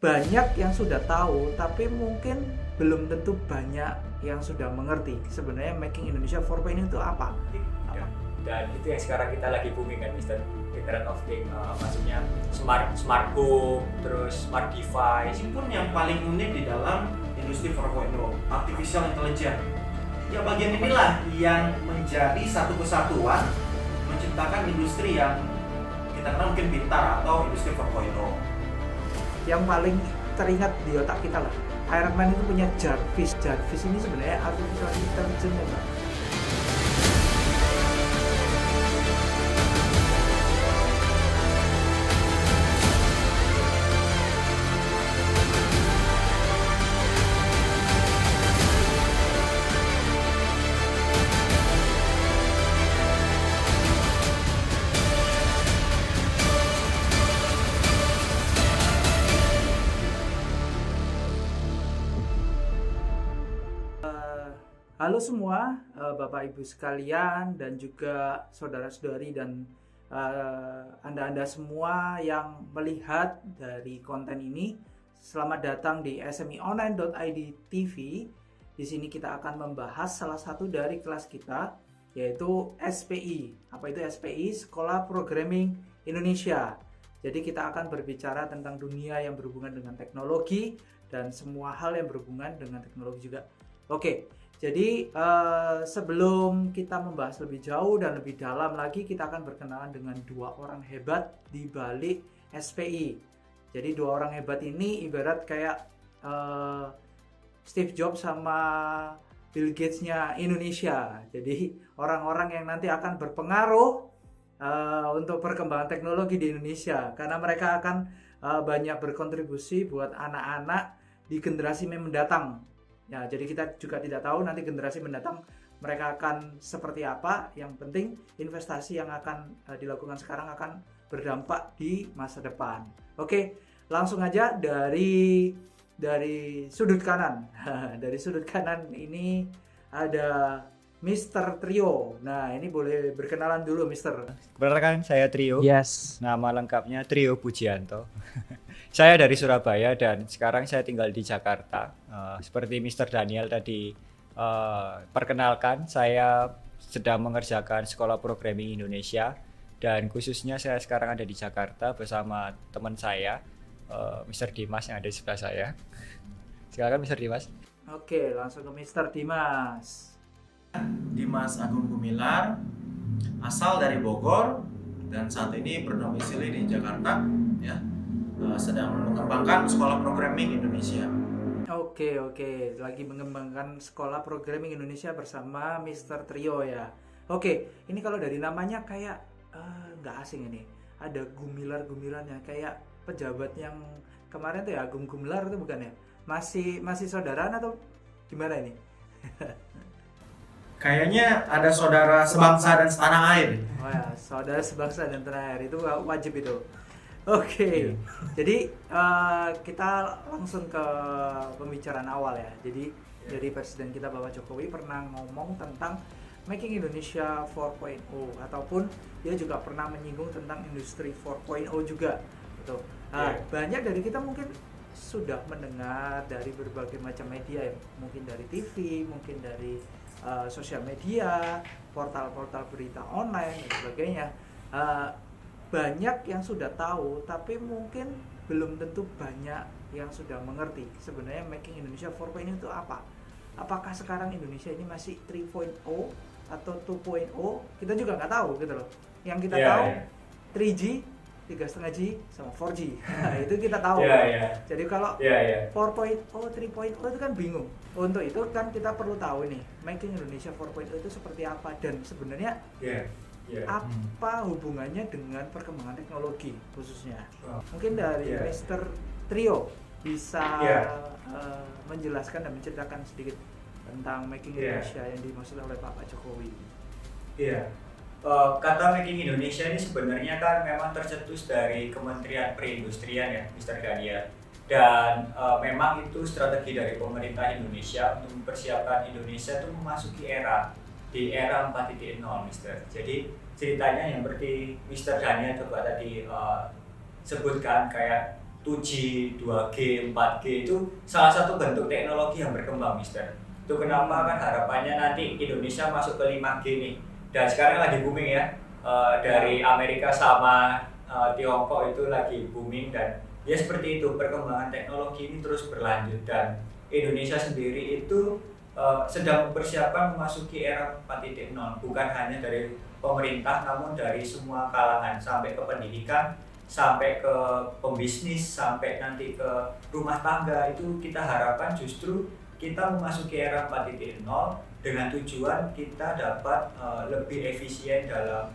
banyak yang sudah tahu, tapi mungkin belum tentu banyak yang sudah mengerti sebenarnya Making Indonesia 4.0 itu apa. Dan itu yang sekarang kita lagi booming kan, Mister. Internet of Things, maksudnya smart home, terus smart device. Ini pun yang paling unik di dalam industri 4.0, artificial intelligence. Ya bagian inilah yang menjadi satu kesatuan menciptakan industri yang kita kenal mungkin pintar atau industri 4.0. Yang paling teringat di otak kita lah, Iron Man itu punya Jarvis. Jarvis ini sebenarnya artificial intelligence ya, Pak. Halo semua, Bapak Ibu sekalian dan juga saudara-saudari dan Anda-Anda semua yang melihat dari konten ini. Selamat datang di SMEonline.id TV. Di sini kita akan membahas salah satu dari kelas kita, yaitu SPI. Apa itu SPI? Sekolah Programming Indonesia. Jadi kita akan berbicara tentang dunia yang berhubungan dengan teknologi dan semua hal yang berhubungan dengan teknologi juga. Oke. Jadi sebelum kita membahas lebih jauh dan lebih dalam lagi, kita akan berkenalan dengan dua orang hebat di balik SPI. Jadi dua orang hebat ini ibarat kayak Steve Jobs sama Bill Gates-nya Indonesia. Jadi orang-orang yang nanti akan berpengaruh untuk perkembangan teknologi di Indonesia, karena mereka akan banyak berkontribusi buat anak-anak di generasi mendatang. Ya, jadi kita juga tidak tahu nanti generasi mendatang mereka akan seperti apa. Yang penting investasi yang akan dilakukan sekarang akan berdampak di masa depan. Oke, langsung aja dari sudut kanan. Dari sudut kanan ini ada Mr. Trio. Nah, ini boleh berkenalan dulu, Mr. Perkenalkan, saya Trio. Yes. Nama lengkapnya Trio Pujianto. Saya dari Surabaya dan sekarang saya tinggal di Jakarta. Seperti Mr. Daniel tadi perkenalkan, saya sedang mengerjakan Sekolah Programming Indonesia dan khususnya saya sekarang ada di Jakarta bersama teman saya, Mr. Dimas yang ada di sebelah saya. Silakan Mr. Dimas. Oke, langsung ke Mr. Dimas. Dimas Agung Gumilar, asal dari Bogor dan saat ini berdomisili di Jakarta, ya. Sedang mengembangkan Sekolah Programming Indonesia. Oke, lagi mengembangkan Sekolah Programming Indonesia bersama Mr. Trio ya. Oke, ini kalau dari namanya kayak nggak asing ini. Ada Gumilar-Gumilarnya, kayak pejabat yang kemarin tuh ya, Agung Gumilar itu bukan ya? Masih saudaraan atau gimana ini? Kayaknya ada saudara sebangsa dan setanah air. Oh ya, saudara sebangsa dan tanah air itu wajib itu. Oke. Jadi kita langsung ke pembicaraan awal ya. Jadi dari Presiden kita Bapak Jokowi pernah ngomong tentang Making Indonesia 4.0 ataupun dia juga pernah menyinggung tentang industri 4.0 juga gitu. Nah, banyak dari kita mungkin sudah mendengar dari berbagai macam media ya, mungkin dari TV, mungkin dari sosial media, portal-portal berita online dan sebagainya. Banyak yang sudah tahu, tapi mungkin belum tentu banyak yang sudah mengerti sebenarnya Making Indonesia 4.0 itu apa. Apakah sekarang Indonesia ini masih 3.0 atau 2.0? Kita juga nggak tahu gitu loh. Yang kita tahu 3G, 3,5G sama 4G. Nah, itu kita tahu. Jadi kalau 4.0, 3.0 itu kan bingung. Untuk itu kan kita perlu tahu nih, Making Indonesia 4.0 itu seperti apa dan sebenarnya apa hubungannya dengan perkembangan teknologi khususnya. Mungkin dari Mr. Trio bisa menjelaskan dan menceritakan sedikit tentang Making Indonesia yang dimaksud oleh Pak Jokowi. Kata Making Indonesia ini sebenarnya kan memang tercetus dari Kementerian Perindustrian ya, Mr. Daniel. Dan memang itu strategi dari pemerintah Indonesia untuk mempersiapkan Indonesia itu memasuki di era 4.0, Mister. Jadi ceritanya yang seperti Mr. Daniel coba tadi sebutkan, kayak 2G, 2G, 4G itu salah satu bentuk teknologi yang berkembang, Mister. Itu kenapa kan harapannya nanti Indonesia masuk ke 5G nih. Dan sekarang lagi booming ya. Dari Amerika sama Tiongkok itu lagi booming, dan ya seperti itu, perkembangan teknologi ini terus berlanjut, dan Indonesia sendiri itu sedang mempersiapkan memasuki era 4.0, bukan hanya dari pemerintah namun dari semua kalangan, sampai ke pendidikan, sampai ke pembisnis, sampai nanti ke rumah tangga. Itu kita harapkan justru kita memasuki era 4.0 dengan tujuan kita dapat lebih efisien dalam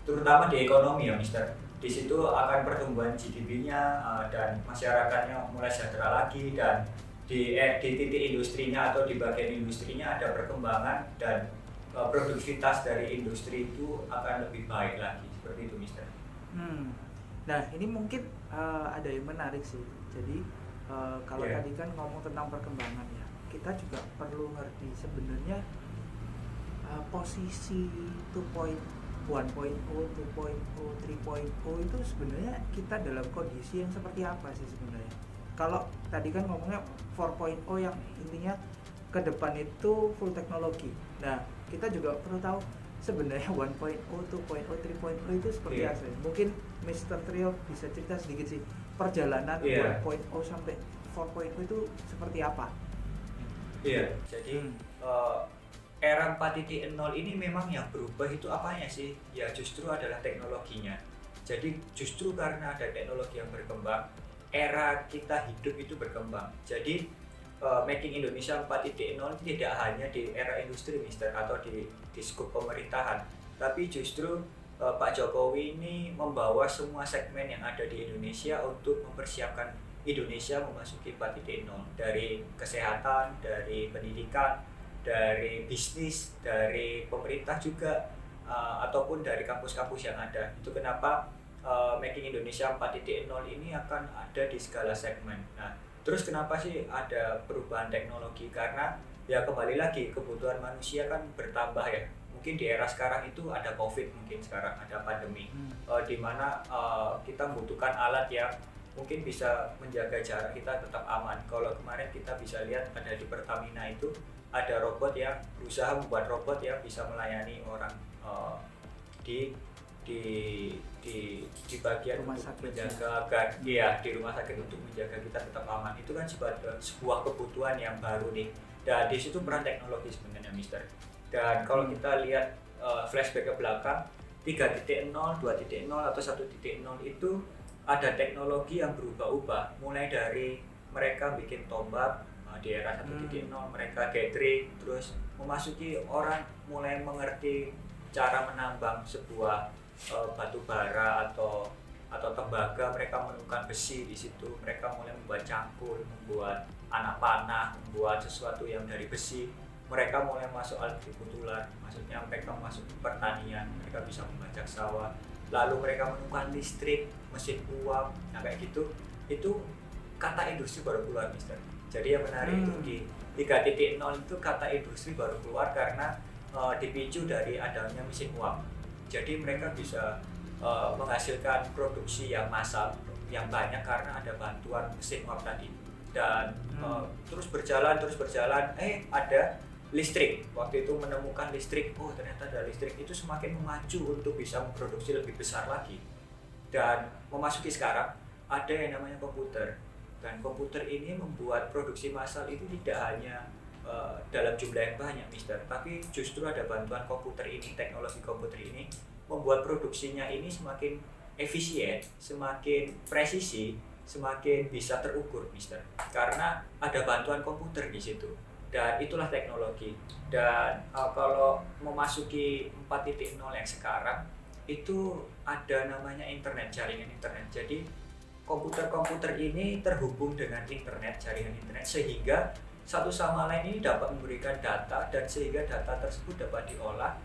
terutama di ekonomi ya, Mister. Di situ akan pertumbuhan GDP-nya dan masyarakatnya mulai sejahtera lagi, dan di titik industrinya atau di bagian industrinya ada perkembangan, dan produktivitas dari industri itu akan lebih baik lagi, seperti itu, Mister. Nah, ini mungkin ada yang menarik sih. Jadi kalau tadi kan ngomong tentang perkembangan ya, kita juga perlu ngerti sebenarnya posisi 1.0, 2.0, 3.0 itu sebenarnya kita dalam kondisi yang seperti apa sih sebenarnya? Kalau tadi kan ngomongnya 4.0 yang intinya ke depan itu full teknologi. Nah, kita juga perlu tahu sebenarnya 1.0, 2.0, 3.0 itu seperti apa? Mungkin Mr. Trio bisa cerita sedikit sih perjalanan 1.0 sampai 4.0 itu seperti apa? Iya, jadi era 4.0 ini memang yang berubah itu apanya sih? Ya justru adalah teknologinya. Jadi justru karena ada teknologi yang berkembang, era kita hidup itu berkembang. Jadi Making Indonesia 4.0 tidak hanya di era industri, Mister, atau di skup pemerintahan, tapi justru Pak Jokowi ini membawa semua segmen yang ada di Indonesia untuk mempersiapkan Indonesia memasuki 4.0, dari kesehatan, dari pendidikan, dari bisnis, dari pemerintah juga, ataupun dari kampus-kampus yang ada. Itu kenapa Making Indonesia 4.0 ini akan ada di segala segmen. Nah, terus kenapa sih ada perubahan teknologi? Karena ya kembali lagi kebutuhan manusia kan bertambah ya. Mungkin di era sekarang itu ada COVID, mungkin sekarang ada pandemi, di mana kita membutuhkan alat yang mungkin bisa menjaga jarak kita tetap aman. Kalau kemarin kita bisa lihat ada di Pertamina itu ada robot yang berusaha membuat robot yang bisa melayani orang di bagian rumah untuk sakit, menjaga agar di rumah sakit untuk menjaga kita tetap aman. Itu kan sebuah kebutuhan yang baru nih, dan di situ peran teknologi sebenarnya, Mister. Dan kalau kita lihat flashback ke belakang, 3.0, 2.0 atau 1.0 itu ada teknologi yang berubah-ubah, mulai dari mereka bikin tombak di era 1.0, mereka gathering, terus memasuki orang mulai mengerti cara menambang sebuah batu bara atau tembaga. Mereka menemukan besi di situ, mereka mulai membuat cangkul, membuat anak panah, membuat sesuatu yang dari besi. Mereka mulai masuk agrikultural, maksudnya mereka masuk pertanian, mereka bisa membajak sawah. Lalu mereka menemukan listrik, mesin uap, nah kayak gitu. Itu kata industri baru keluar, Mister. Jadi yang menarik itu di 3.0 itu kata industri baru keluar karena dipicu dari adanya mesin uap. Jadi mereka bisa menghasilkan produksi yang massal, yang banyak karena ada bantuan mesin uap tadi. Dan terus berjalan, ada listrik. Waktu itu menemukan listrik, ternyata ada listrik, itu semakin memacu untuk bisa memproduksi lebih besar lagi. Dan memasuki sekarang ada yang namanya komputer. Dan komputer ini membuat produksi massal itu tidak hanya dalam jumlah yang banyak, Mister, tapi justru ada bantuan komputer ini, teknologi komputer ini membuat produksinya ini semakin efisien, semakin presisi, semakin bisa terukur, Mister. Karena ada bantuan komputer di situ. Dan itulah teknologi. Dan kalau memasuki 4.0 yang sekarang itu ada namanya internet, jaringan internet. Jadi komputer-komputer ini terhubung dengan internet, jaringan internet, sehingga satu sama lain ini dapat memberikan data, dan sehingga data tersebut dapat diolah,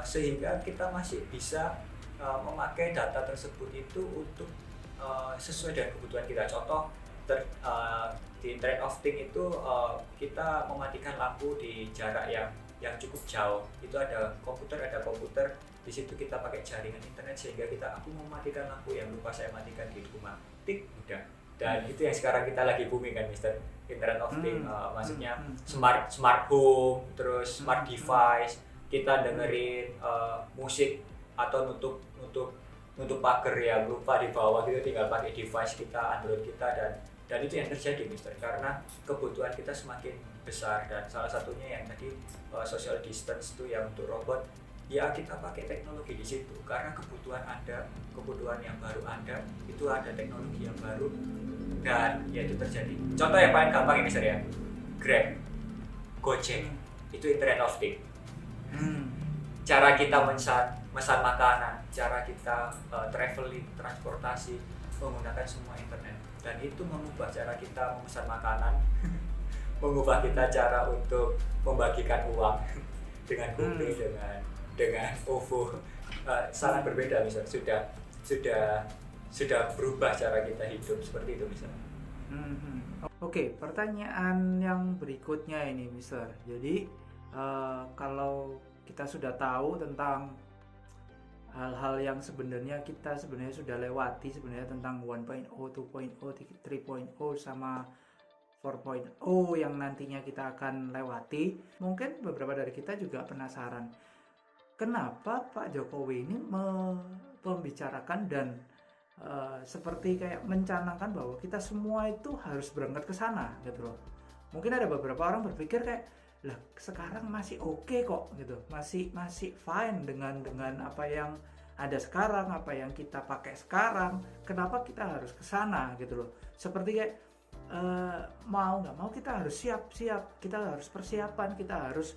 sehingga kita masih bisa memakai data tersebut itu untuk sesuai dengan kebutuhan kita. Contoh di Internet of Things itu kita mematikan lampu di jarak yang cukup jauh. Itu ada komputer Di situ kita pakai jaringan internet sehingga aku mau matikan lampu yang lupa saya matikan di rumah, tik udah. Dan itu yang sekarang kita lagi booming kan Mister, Internet of Things, maksudnya smart home, terus smart device, kita dengerin musik atau nutup pagar yang lupa di bawah gitu, tinggal pakai device kita, Android kita, dan itu yang terjadi Mister, karena kebutuhan kita semakin besar. Dan salah satunya yang tadi social distance itu yang untuk robot, ya kita pakai teknologi di situ karena kebutuhan yang baru ada, itu ada teknologi yang baru, dan ya itu terjadi. Contoh yang paling gampang ini ya, Grab, Gojek, itu Internet of Things. Cara kita mesan makanan, cara kita traveling, transportasi, menggunakan semua internet, dan itu mengubah cara kita memesan makanan, mengubah kita cara untuk membagikan uang dengan GoPay, dengan OVO, sangat berbeda misalnya, sudah berubah cara kita hidup seperti itu misalnya. Oke, pertanyaan yang berikutnya ini Mister. Jadi kalau kita sudah tahu tentang hal-hal yang sebenarnya kita sudah lewati sebenarnya tentang 1.0, 2.0, 3.0 sama 4.0 yang nantinya kita akan lewati, mungkin beberapa dari kita juga penasaran kenapa Pak Jokowi ini membicarakan dan seperti kayak mencanangkan bahwa kita semua itu harus berangkat ke sana gitu loh. Mungkin ada beberapa orang berpikir kayak, lah sekarang masih oke kok gitu, masih fine dengan apa yang ada sekarang, apa yang kita pakai sekarang, kenapa kita harus ke sana gitu loh. Seperti kayak mau nggak mau kita harus siap, kita harus persiapan, kita harus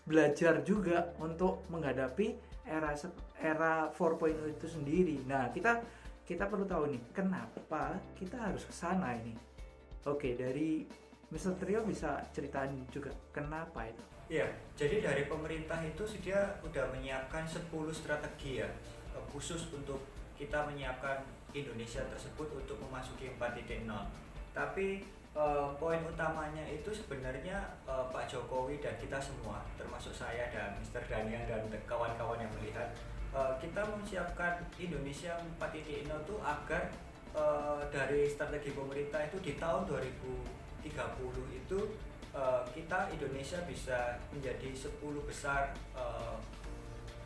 belajar juga untuk menghadapi era 4.0 itu sendiri. Nah, kita perlu tahu nih, kenapa kita harus ke sana ini. Oke, dari Mr. Trio bisa ceritain juga kenapa itu? Iya, jadi dari pemerintah itu dia udah menyiapkan 10 strategi ya, khusus untuk kita menyiapkan Indonesia tersebut untuk memasuki 4.0. Tapi poin utamanya itu sebenarnya Pak Jokowi dan kita semua, termasuk saya dan Mr. Daniel dan kawan-kawan yang melihat, kita mempersiapkan Indonesia 4.0 itu agar dari strategi pemerintah itu di tahun 2030 itu kita Indonesia bisa menjadi 10 besar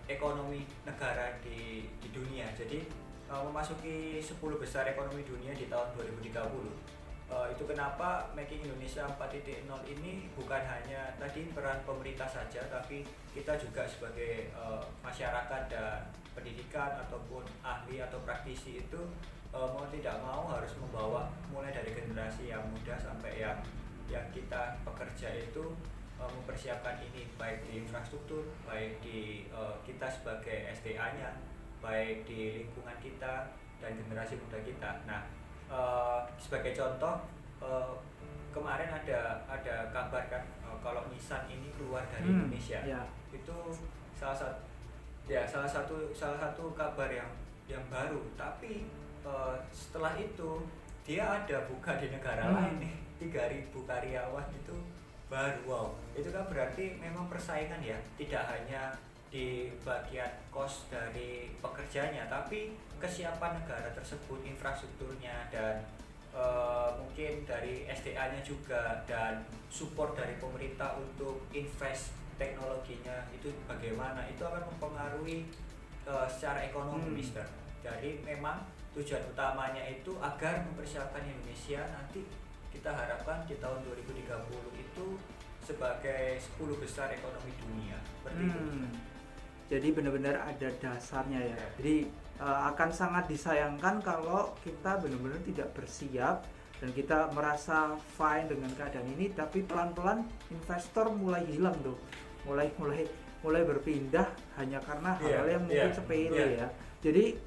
ekonomi negara di dunia. Jadi memasuki 10 besar ekonomi dunia di tahun 2030. Itu kenapa Making Indonesia 4.0 ini bukan hanya tadi peran pemerintah saja, tapi kita juga sebagai masyarakat dan pendidikan ataupun ahli atau praktisi itu mau tidak mau harus membawa mulai dari generasi yang muda sampai yang kita pekerja itu mempersiapkan ini, baik di infrastruktur, baik di kita sebagai SDA-nya, baik di lingkungan kita dan generasi muda kita. Nah, sebagai contoh, kemarin ada kabar kan kalau Nissan ini keluar dari Indonesia. Itu salah satu kabar yang baru. Tapi setelah itu dia ada buka di negara lain nih, 3.000 karyawan itu baru. Wow, itu kan berarti memang persaingan ya, tidak hanya di bagian cost dari pekerjanya, tapi kesiapan negara tersebut, infrastrukturnya, dan mungkin dari SDA-nya juga, dan support dari pemerintah untuk invest teknologinya itu bagaimana, itu akan mempengaruhi secara ekonomi, Mister. Jadi memang tujuan utamanya itu agar mempersiapkan Indonesia nanti kita harapkan di tahun 2030 itu sebagai 10 besar ekonomi dunia. Seperti itu. Jadi benar-benar ada dasarnya ya. Jadi akan sangat disayangkan kalau kita benar-benar tidak bersiap dan kita merasa fine dengan keadaan ini, tapi pelan-pelan investor mulai hilang tuh, mulai berpindah hanya karena hal-hal yang mungkin sepele ya. Jadi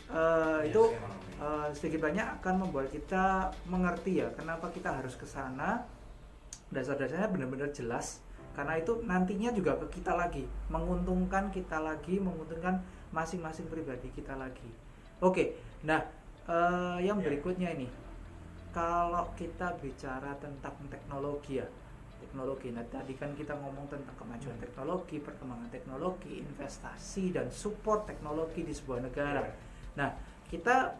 itu sedikit banyak akan membuat kita mengerti ya kenapa kita harus ke sana. Dasar-dasarnya benar-benar jelas. Karena itu nantinya juga ke kita lagi, menguntungkan kita lagi, menguntungkan masing-masing pribadi kita lagi. Oke, nah yang berikutnya ini, kalau kita bicara tentang teknologi ya, teknologi. Nah, tadi kan kita ngomong tentang kemajuan teknologi, perkembangan teknologi, investasi dan support teknologi di sebuah negara. Nah, kita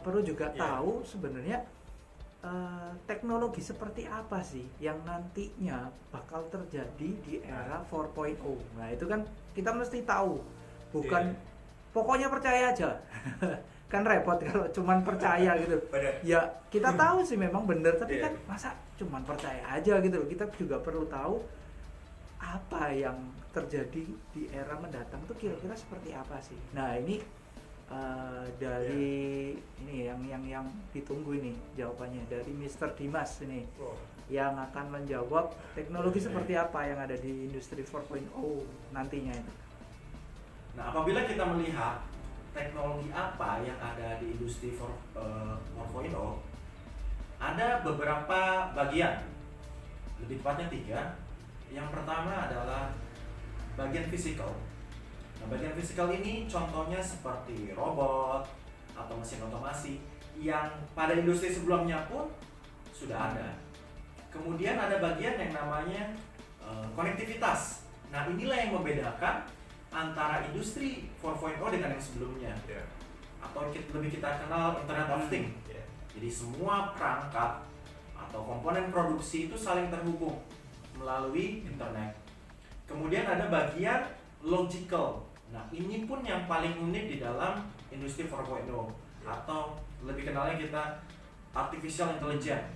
perlu juga tahu sebenarnya teknologi seperti apa sih yang nantinya bakal terjadi di era 4.0. Nah, itu kan kita mesti tahu. Bukan pokoknya percaya aja. Kan repot kalau cuman percaya gitu. Ya, kita tahu sih memang benar, tapi kan masa cuman percaya aja gitu. Kita juga perlu tahu apa yang terjadi di era mendatang tuh kira-kira seperti apa sih. Nah, ini dari ini yang ditunggu ini jawabannya dari Mr. Dimas ini yang akan menjawab teknologi seperti apa yang ada di industri 4.0 nantinya itu. Nah, apabila kita melihat teknologi apa yang ada di industri 4.0, ada beberapa bagian, lebih tepatnya 3. Yang pertama adalah bagian fisikal. Nah, bagian fisikal ini contohnya seperti robot atau mesin otomasi yang pada industri sebelumnya pun sudah ada. Kemudian ada bagian yang namanya konektivitas. Nah, inilah yang membedakan antara industri 4.0 dengan yang sebelumnya, atau lebih kita kenal Internet of Things. Jadi semua perangkat atau komponen produksi itu saling terhubung melalui internet. Kemudian ada bagian logical. Nah, ini pun yang paling unik di dalam industri 4.0 atau lebih kenalnya kita artificial intelligence.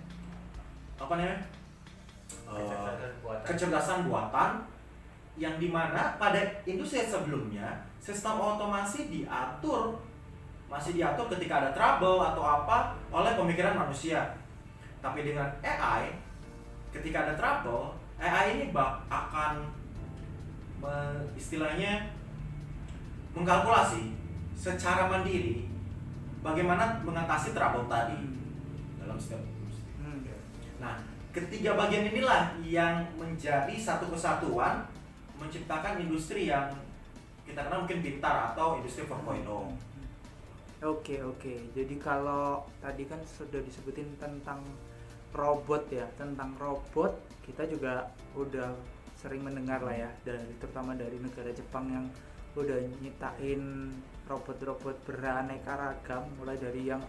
Apa namanya? Kecerdasan buatan, yang dimana pada industri sebelumnya sistem otomasi masih diatur ketika ada trouble atau apa oleh pemikiran manusia. Tapi dengan AI, ketika ada trouble, AI ini akan istilahnya mengkalkulasi secara mandiri bagaimana mengatasi trouble tadi dalam setiap industri. Nah, ketiga bagian inilah yang menjadi satu kesatuan menciptakan industri yang kita kenal mungkin pintar atau industri 4.0. Oke. Jadi kalau tadi kan sudah disebutin tentang robot ya, tentang robot kita juga udah sering mendengar lah ya, terutama dari negara Jepang yang udah nyiptain robot-robot beraneka ragam, mulai dari yang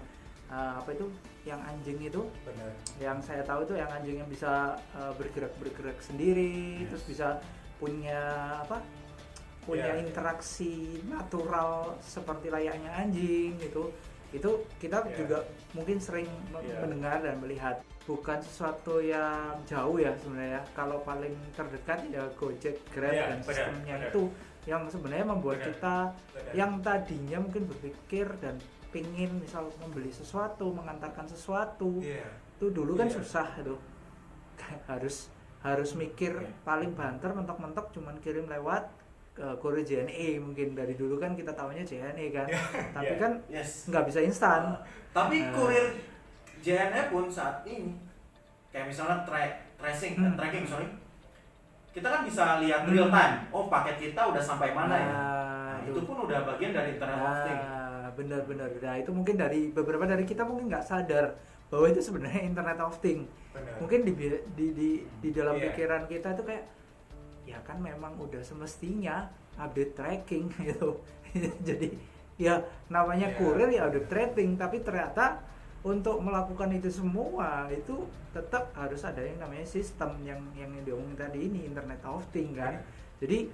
yang anjing itu. Benar. Yang saya tahu itu yang anjing yang bisa bergerak sendiri, terus bisa punya interaksi natural seperti layaknya anjing gitu. Itu kita juga mungkin sering mendengar dan melihat. Bukan sesuatu yang jauh ya sebenarnya. Kalau paling terdekat ya Gojek, Grab dan sistemnya itu yang sebenarnya membuat kita yang tadinya mungkin berpikir dan pingin misal membeli sesuatu, mengantarkan sesuatu, itu dulu kan susah itu. harus mikir, paling banter mentok-mentok cuman kirim lewat kurir JNE. Mungkin dari dulu kan kita tahunya JNE kan, tapi kan nggak bisa instan. Tapi kurir JNE pun saat ini kayak misalnya tracking misalnya, kita kan bisa lihat real time, oh paket kita udah sampai mana ya. Itu pun udah bagian dari Internet of Things. Benar. Nah, itu mungkin dari beberapa dari kita mungkin nggak sadar bahwa itu sebenarnya Internet of Things. Mungkin di dalam pikiran kita itu kayak ya kan memang udah semestinya update tracking gitu. Jadi ya namanya kurir ya update tracking, tapi ternyata untuk melakukan itu semua itu tetap harus ada yang namanya sistem yang diomongin tadi ini, Internet of Things kan. Jadi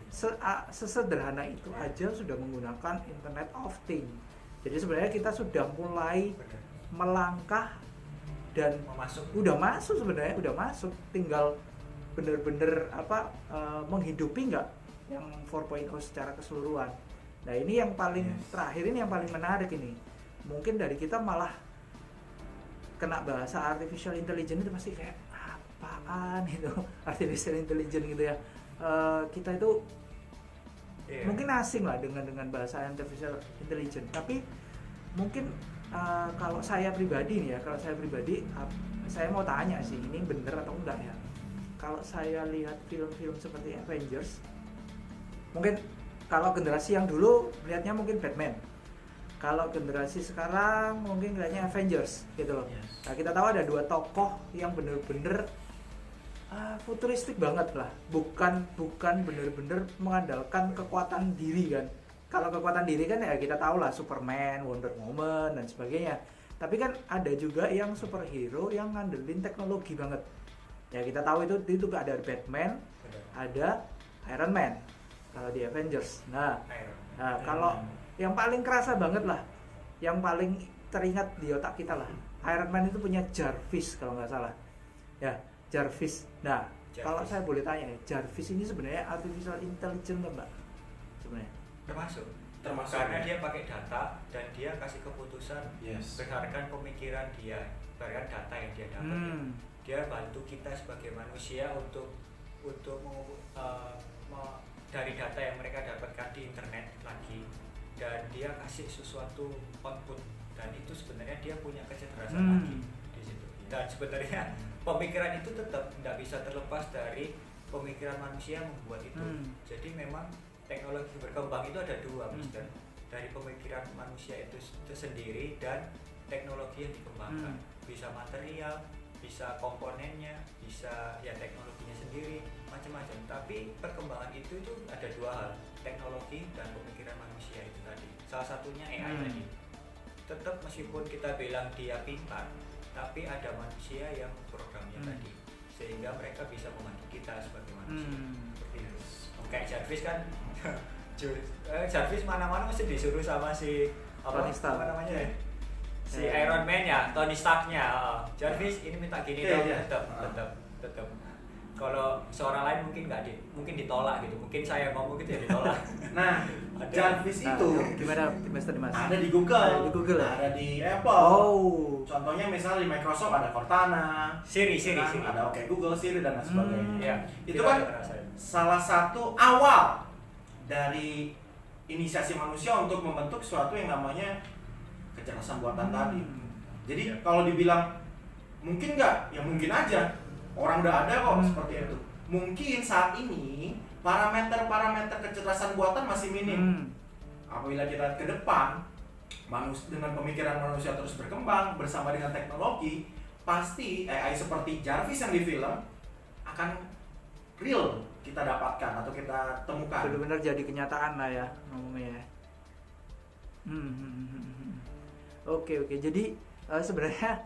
sesederhana itu aja sudah menggunakan Internet of Things. Jadi sebenarnya kita sudah mulai melangkah dan udah masuk, tinggal bener-bener menghidupi nggak yang 4.0 secara keseluruhan. Nah, ini yang paling terakhir, ini yang paling menarik ini. Mungkin dari kita malah kena bahasa artificial intelligence itu pasti kayak apaan itu artificial intelligence gitu ya. Kita itu mungkin asing lah dengan bahasa artificial intelligence, tapi mungkin kalau saya pribadi nih ya, saya mau tanya sih, ini bener atau enggak ya. Kalau saya lihat film-film seperti Avengers, mungkin kalau generasi yang dulu lihatnya mungkin Batman, kalau generasi sekarang mungkin kayaknya Avengers gitu loh. Nah, kita tahu ada dua tokoh yang bener-bener futuristik banget lah, bukan bener-bener mengandalkan kekuatan diri kan. Kalau kekuatan diri kan ya kita tahu lah, Superman, Wonder Woman dan sebagainya. Tapi kan ada juga yang superhero yang ngandelin teknologi banget. Ya kita tahu itu ada Batman, ada Iron Man kalau di Avengers. Nah kalau yang paling kerasa banget lah, yang paling teringat di otak kita lah, Iron Man itu punya Jarvis kalau nggak salah. Ya, Jarvis. Nah, kalau saya boleh tanya, Jarvis ini sebenarnya artificial intelligence nggak, Mbak? Sebenarnya. Termasuk Karena karena dia pakai data dan dia kasih keputusan berdasarkan pemikiran dia, berdasarkan data yang dia dapat. Dia bantu kita sebagai manusia untuk dari data yang mereka dapatkan di internet lagi, dan dia kasih sesuatu output, dan itu sebenarnya dia punya kecerdasan lagi di situ. Dan sebenarnya pemikiran itu tetap tidak bisa terlepas dari pemikiran manusia yang membuat itu. Jadi memang teknologi berkembang itu ada dua, Mister. Dari pemikiran manusia itu sendiri dan teknologi yang dikembangkan. Bisa material, bisa komponennya, bisa ya teknologinya sendiri, macam-macam. Tapi perkembangan itu ada dua hal, teknologi dan pemikiran manusia itu tadi. Salah satunya AI tadi. Tetap meskipun kita bilang dia pintar, tapi ada manusia yang programnya tadi, sehingga mereka bisa membantu kita sebagai manusia. Seperti itu. Kayak Jarvis kan, Jarvis mana-mana mesti disuruh sama si apa namanya ya? Si Iron Man ya, Tony Stark-nya. Jarvis ini minta gini dong, tetap. Kalau seorang lain mungkin ditolak gitu. Mungkin saya ngomong gitu ya ditolak. Nah, Jarvis itu gimana Mas? Ada di Google, ada di Apple. Contohnya misalnya di Microsoft ada Cortana, Siri. ada Oke Google, Siri dan lain sebagainya. Ya, itu kan salah satu awal dari inisiasi manusia untuk membentuk sesuatu yang namanya kecerdasan buatan tadi. Jadi kalau dibilang mungkin nggak, ya mungkin aja. Orang udah ada kok seperti itu. Mungkin saat ini parameter kecerdasan buatan masih minim. Apabila kita ke depan, dengan pemikiran manusia terus berkembang bersama dengan teknologi, pasti AI seperti Jarvis yang di film akan real kita dapatkan atau kita temukan. Benar-benar jadi kenyataan lah ya ngomongnya. Oke. Jadi sebenarnya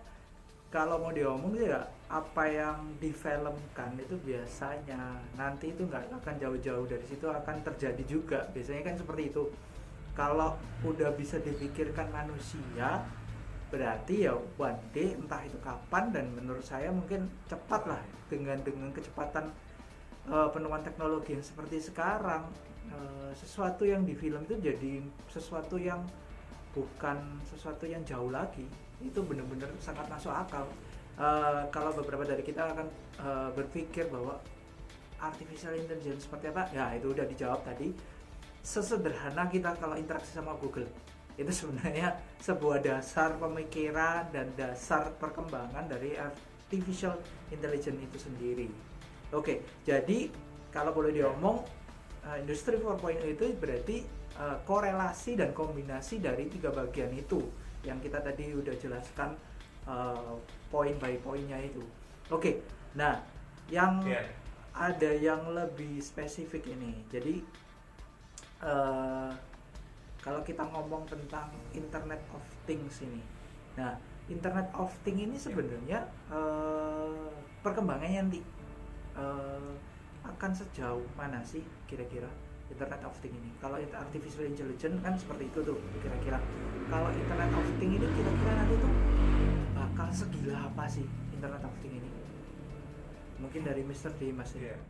kalau mau diomong ya apa yang difilmkan itu biasanya nanti itu nggak akan jauh-jauh dari situ, akan terjadi juga. Biasanya kan seperti itu. Kalau udah bisa dipikirkan manusia, berarti ya one day, entah itu kapan, dan menurut saya mungkin cepat lah dengan kecepatan penemuan teknologi yang seperti sekarang. Sesuatu yang di film itu jadi sesuatu yang bukan sesuatu yang jauh lagi, itu benar-benar sangat masuk akal. Kalau beberapa dari kita akan berpikir bahwa artificial intelligence seperti apa, ya itu udah dijawab tadi. Sesederhana kita kalau interaksi sama Google, itu sebenarnya sebuah dasar pemikiran dan dasar perkembangan dari artificial intelligence itu sendiri. Oke, jadi kalau boleh diomong, industri 4.0 itu berarti korelasi dan kombinasi dari tiga bagian itu yang kita tadi udah jelaskan poin by poinnya itu. Oke, nah yang ada yang lebih spesifik ini. Jadi kalau kita ngomong tentang Internet of Things ini, nah Internet of Things ini sebenarnya perkembangannya nanti akan sejauh mana sih kira-kira Internet of Things ini? Kalau artificial intelligence kan seperti itu tuh kira-kira. Kalau Internet of Things ini kira-kira nanti tuh bakal segila apa sih Internet of Things ini? Mungkin dari Mr. D, Mas. Yeah.